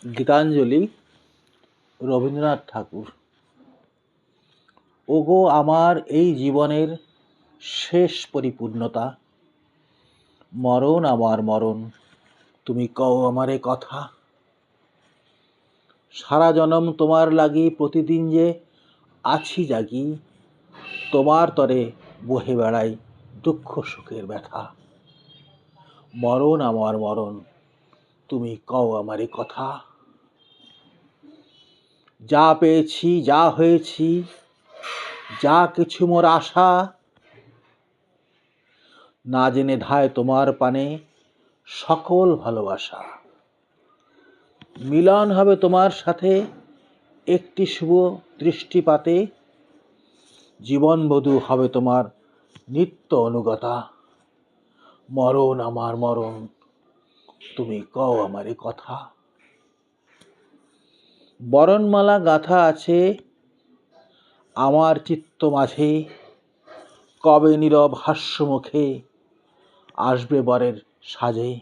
গীতাঞ্জলি রবীন্দ্রনাথ ঠাকুর। ওগো আমার এই জীবনের শেষ পরিপূর্ণতা, মরণ আমার মরণ, তুমি কও আমারে কথা। সারা জনম তোমার লাগি প্রতিদিন যে আছি জাগি, তোমার তরে বহে বেড়াই দুঃখ সুখের ব্যথা। মরণ আমার মরণ, তুমি কও আমারে কথা। যা পেয়েছি, যা হয়েছি, যা কিছু মোর আশা, না জেনে ধায় তোমার পানে সকল ভালোবাসা। মিলন হবে তোমার সাথে একটি শুভ দৃষ্টিপাতে, জীবনবধূ হবে তোমার নিত্য অনুগতা। মরণ আমার মরণ, তুমি কও আমারে কথা। বরণমালা গাঁথা আছে আমার চিত্ত মাঝে, কবে নীরব হাস্যমুখে আসবে বরের সাজে।